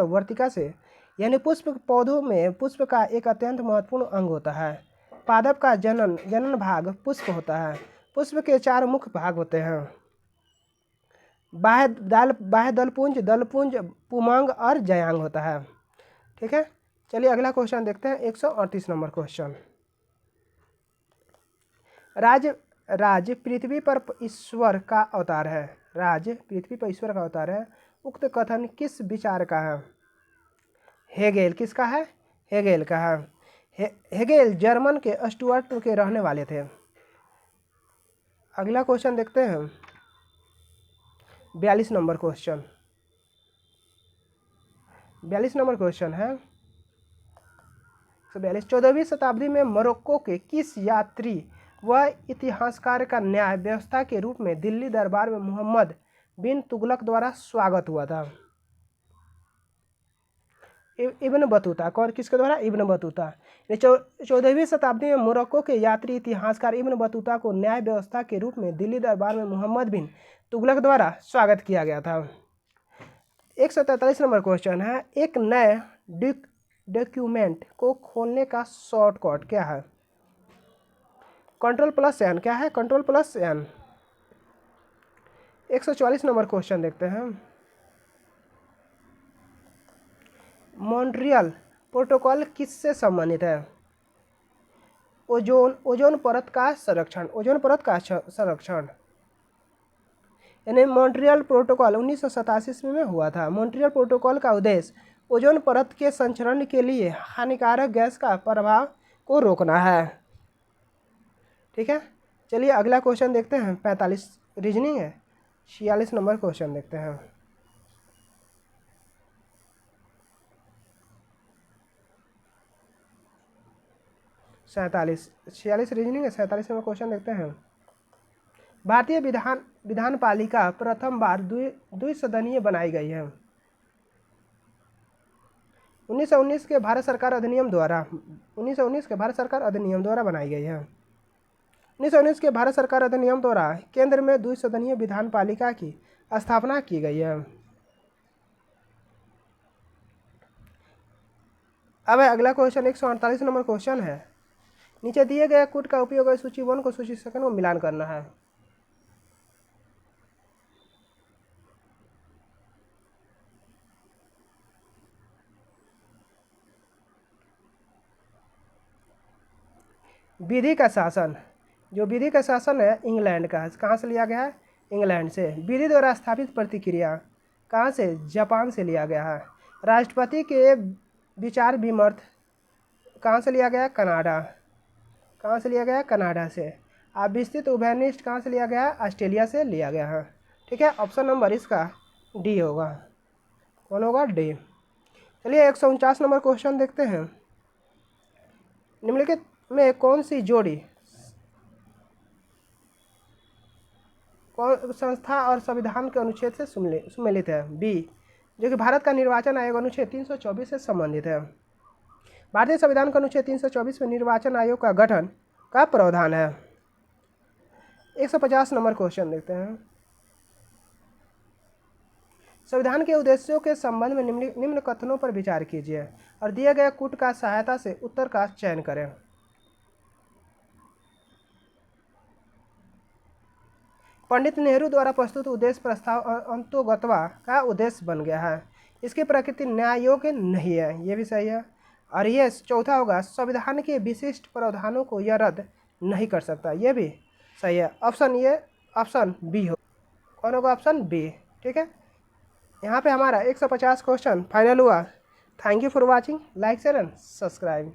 वर्तिका से। यानी पुष्प पौधों में पुष्प का एक अत्यंत महत्वपूर्ण अंग होता है। पादप का जनन भाग पुष्प होता है। पुष्प के 4 मुख्य भाग होते हैं, बाह्य दलपुंज, पुमंग और जयांग होता है। ठीक है, चलिए अगला क्वेश्चन देखते हैं। 138 नंबर क्वेश्चन। राज पृथ्वी पर ईश्वर का अवतार है। राज पृथ्वी पर ईश्वर का अवतार है। उक्त कथन किस विचार का है? हेगेल। किसका है? हेगेल का है। हेगेल जर्मन के स्टुअर्ट के रहने वाले थे। अगला क्वेश्चन देखते हैं। 42 नंबर क्वेश्चन। 42 नंबर क्वेश्चन है। 14वीं शताब्दी में मोरक्को के किस यात्री व इतिहासकार का न्याय व्यवस्था के रूप में दिल्ली दरबार में मोहम्मद बिन तुगलक द्वारा स्वागत हुआ था? Ibn Battuta. कौन? किसके द्वारा? Ibn Battuta. 14वीं शताब्दी में मोरक्को के यात्री इतिहासकार इब्न बतूता को न्याय व्यवस्था के रूप में दिल्ली दरबार में मोहम्मद बिन तुगलक द्वारा स्वागत किया गया था। 143 नंबर क्वेश्चन है। एक नए डॉक्यूमेंट को खोलने का शॉर्टकट क्या है? Ctrl+N। क्या है? Ctrl+N। 144 नंबर क्वेश्चन देखते हैं। मॉन्ट्रियल प्रोटोकॉल किससे संबंधित है? ओजोन परत का संरक्षण। यानी मॉन्ट्रियल प्रोटोकॉल 1987 में हुआ था। मॉन्ट्रियल प्रोटोकॉल का उद्देश्य ओजोन परत के संचरण के लिए हानिकारक गैस का प्रभाव को रोकना है। ठीक है, चलिए अगला क्वेश्चन देखते हैं। 45 रीजनिंग है। 46 नंबर क्वेश्चन देखते हैं। 46 रीजनिंग है। 47 नंबर क्वेश्चन देखते हैं। भारतीय विधान पालिका प्रथम बार द्विसदनीय बनाई गई है। 1919 के भारत सरकार अधिनियम द्वारा 1919 के भारत सरकार अधिनियम द्वारा बनाई गई है। 1919 के भारत सरकार अधिनियम द्वारा केंद्र में द्विसदनीय विधान पालिका की स्थापना की गई है। अब अगला क्वेश्चन 148 नंबर क्वेश्चन है। नीचे दिए गए कूट का उपयोग सूची 1 को सूची 2 में मिलान करना है। विधि का शासन, जो विधि का शासन है इंग्लैंड का, कहाँ से लिया गया है? इंग्लैंड से। विधि द्वारा स्थापित प्रतिक्रिया कहाँ से? जापान से लिया गया है। राष्ट्रपति के विचार विमर्श कहाँ से लिया गया? कनाडा। कहाँ से लिया गया? कनाडा से। अब विस्तृत उभयनिष्ठ कहाँ से लिया गया? ऑस्ट्रेलिया से लिया गया है। ठीक है, ऑप्शन नंबर इसका डी होगा। कौन होगा? डी। चलिए 149 नंबर क्वेश्चन देखते हैं। निम्नलिखित में कौन सी जोड़ी कौन संस्था और संविधान के अनुच्छेद से सुमेलित है? बी, जो कि भारत का निर्वाचन आयोग अनुच्छेद 324 से संबंधित है। भारतीय संविधान का अनुच्छेद 324 में निर्वाचन आयोग का गठन का प्रावधान है। 150 नंबर क्वेश्चन देखते हैं। संविधान के उद्देश्यों के संबंध में निम्न कथनों पर विचार कीजिए और दिए गए कूट का सहायता से उत्तर का चयन करें। पंडित नेहरू द्वारा प्रस्तुत उद्देश्य प्रस्ताव अंतोगत्वा का उद्देश्य बन गया है। इसकी प्रकृति न्याय योग्य नहीं है, ये भी सही है। और ये चौथा होगा, संविधान के विशिष्ट प्रावधानों को यह रद्द नहीं कर सकता, ये भी सही है। ऑप्शन बी हो। कौन होगा? Option B. ठीक है, यहाँ पे हमारा 150 क्वेश्चन फाइनल हुआ। Thank you for watching. Like share and subscribe.